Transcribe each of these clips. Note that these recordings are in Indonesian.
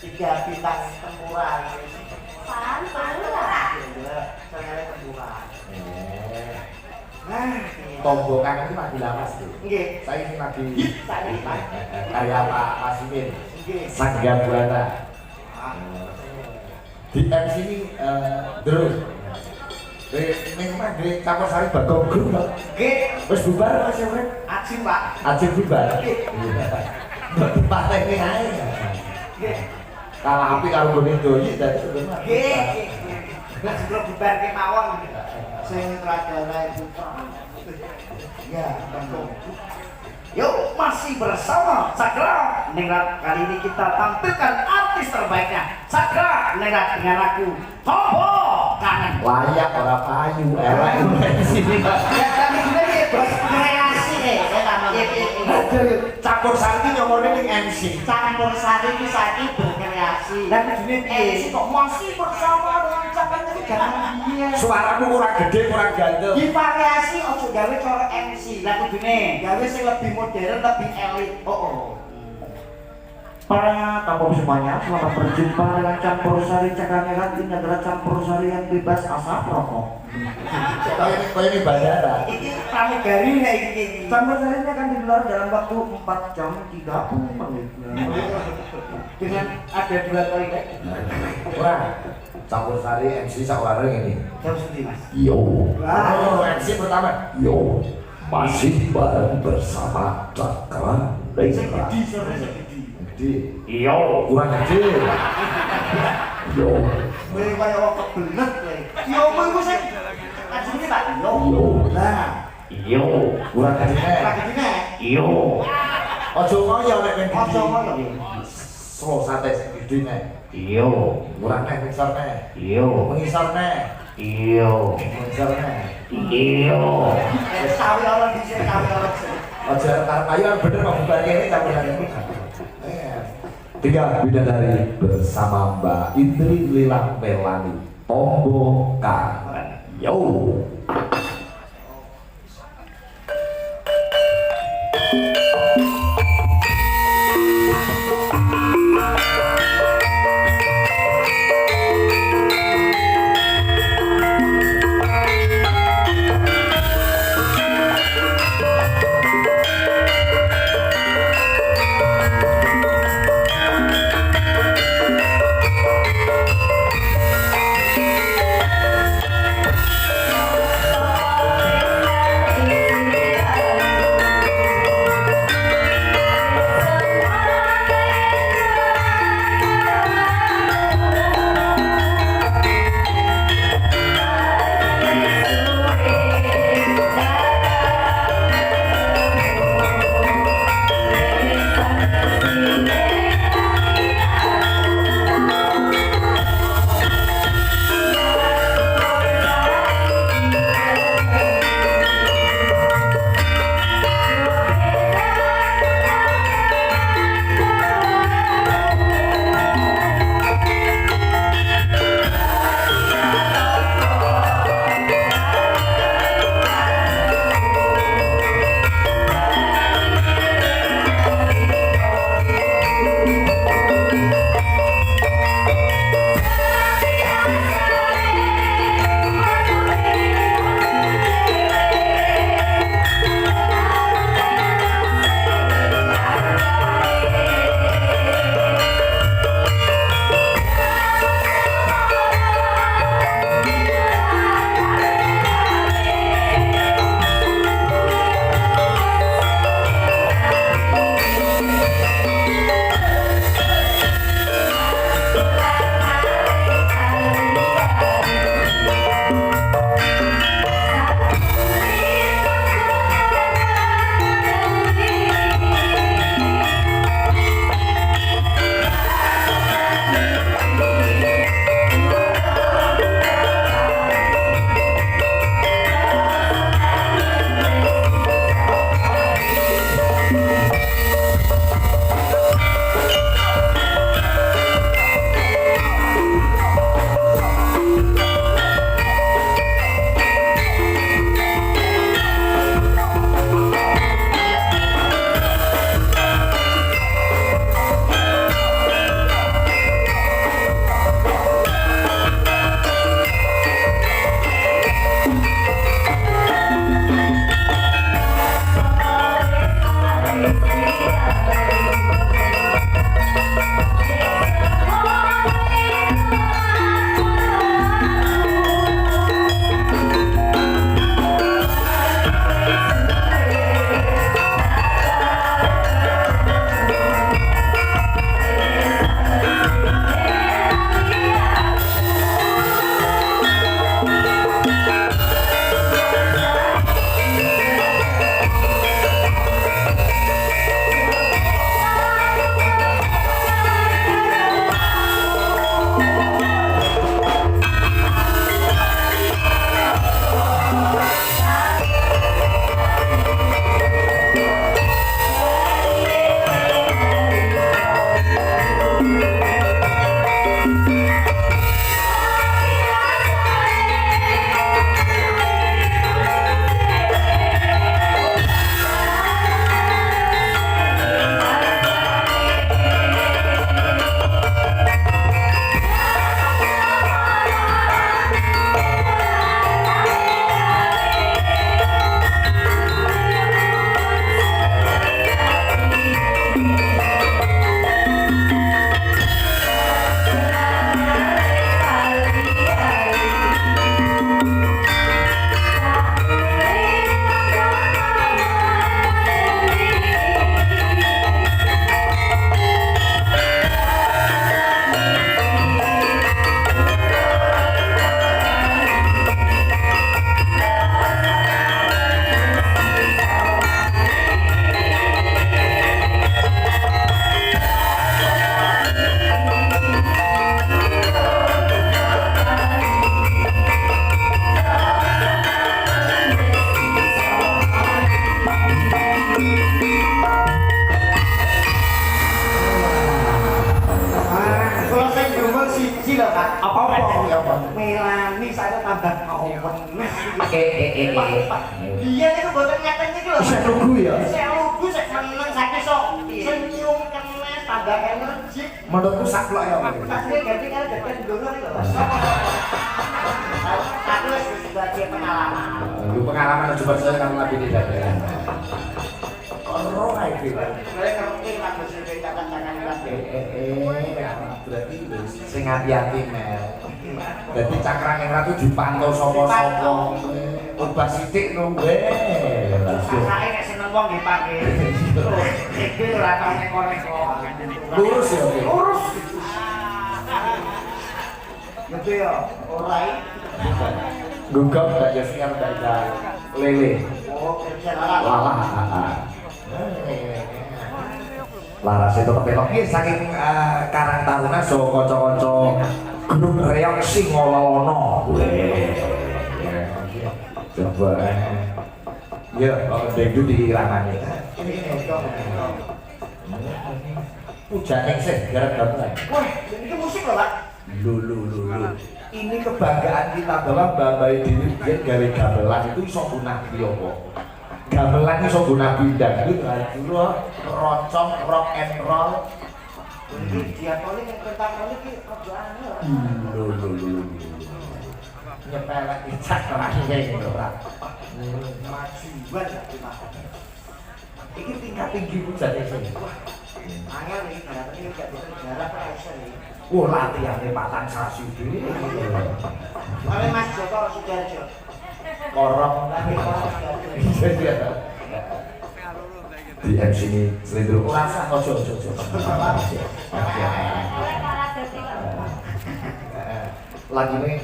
3 bintang temurang. Santai lah. Saya temurang. Tombokan ini lagi lawas tuh. Nggih. Saya ini lagi Saiki Pak. kayak Pak Masimin. Nggih. Sangga Buana. Di MC ini terus. Ini mah di Kapal Sari Bagong Group. Nggih. Wis bubar Mas Urip. Ajin Pak. Ajeng bubar. Mbok partai ini ae. Nggih. Kalah api karo gone doyi dadi sebenarnya. Nggih. Lah sebelum bubar kemawon. Sing ragane putra. Ya, betul. Yuk, masih bersama Sakra Ningrat. Kali ini kita tampilkan artis terbaiknya Sakra Ningrat dengan aku Tombo Kangen. Layak ora payu, elek di sini. Ya, kami juga nih bos kreasi Campur sari nomornya ning MC. Campur sari ini saiki berkreasi. Dan ini MC kok masih bersama dengan Cakran itu jangan dia. Suaramu kurang gede, kurang ganteng. Divariasi ojo gawe cara MC. Lah kudune gawe sing lebih modern, lebih elit. Para tamu semuanya, selamat berjumpa dengan campur sari Cakranegara. Ini adalah campur sari yang bebas asap rokok. Kayak ini bandara. Ini pramugari nih ini. Campur sari ini akan digelar dalam waktu 4 jam 30 menit. Dengan ada 2 toilet. Kurang. Campur sari MC sawareng ini. Jam sendiri mas. Yo. Wah. MC pertama. Yo. Masih bareng bersama Cakra Ningrat. Gede. Yo, kurang gede. Yo. Kowe kaya wong kebelet kowe. Yo kowe iku sing ajine Pak. Yo. Yo. Nah, Yo, kurang gede. ora gedine. Yo. Ojo ngoyo nek men. Ojo ngoyo. Slow santai gede nek. Yo, Kurang nek ngisor nek. yo, Mengisor nek. yo, Mengisor nek. yo. Wis sawi ora dhisik, sawi ora dhisik. Ojo karep ayo bener kok bubar kene campur sari. Tiga bidadari bersama Mbak Indri Lila Melani Tombo Kangen. Yo. siji lho Pak. Apa ya apa? Melani saya tambah mau meneh. Iya niku boten ngeten iki lho. Saya lugu ya. Saya lugu sik meneng saiki sok. Senyum kenes tambah energi. Menurutku saklok ya. Pasti ganti karo dadi dulu iki lho. Aku wis sebagai pengalaman. Lu pengalaman coba saya kamu lebih tidak ya. Oro ae iki. Saya ngerti lagu sing cacat-cacat kabeh. Berarti sing hati-hati Mel. Dadi cakra yang ratu dipantau sapa-sapa. Ubah sithik lho weh. Sasake nek seneng wong nggih pake. Terus iki ora tau neko-neko. Lurus ya. Lurus. Gitu ya. Ora iki. Gugap gak ya siang gak ada lele. Oh, kerja lalat. Lalah. Laras itu kepeloknya saking Karang Taruna so kocok-kocok Gunung Reong Singolono. Coba ya kalau dengdu di Ramani. Hujan sih gara-gara. Wah, ini musik loh, Pak. Lu. Ini kebanggaan kita bahwa Mbak Dini dia gawe gamelan itu iso gunah piye gamelan iso guna bidang gitu kan dulu roncong rock and roll Ini diatolik yang pentakolik iki kerjaan lho. lu nyepelek icak orangnya gitu ora Majuan ya kita. iki tingkat tinggi pun jadi sini Angel iki gara ini gak bisa negara pressure iki. wah latihannya patang sasi dulu Oleh Mas Joko Sudarjo. korong Lagi korong Sudarjo. di MC ini selindro Rasa ojo lagi nih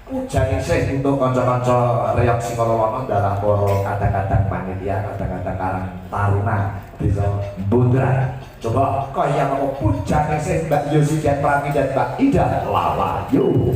hujan isih untuk kanca-kanca Reok Singolono dalam poro kadang-kadang panitia kadang-kadang Karang Taruna bisa Bundra coba kaya mau hujan isih Mbak Yosi dan Prami dan Mbak Ida Lala yuk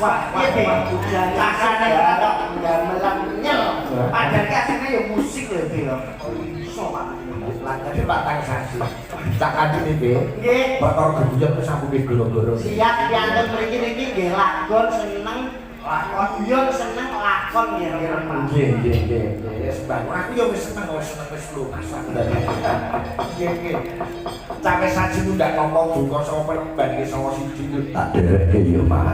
Wah, udah Rasane kok gamelan nyel. Padahal ki asline ya musik lho, Be. Iso Pak. Lah jadi Pak Tang Sasi. Cak Adi iki Nggih. bakal gebuyan wis sampe goro-goro. Siap dianggep mriki niki nggih lakon seneng lakon guyon seneng lakon nggih Pak. Nggih, nggih, nggih. Wis Bang, aku ya wis seneng wis lunas lah. Nggih, nggih. Cawe saji ndak ngomong buka saka pelemban iki saka siji tak dereke yo, Pak.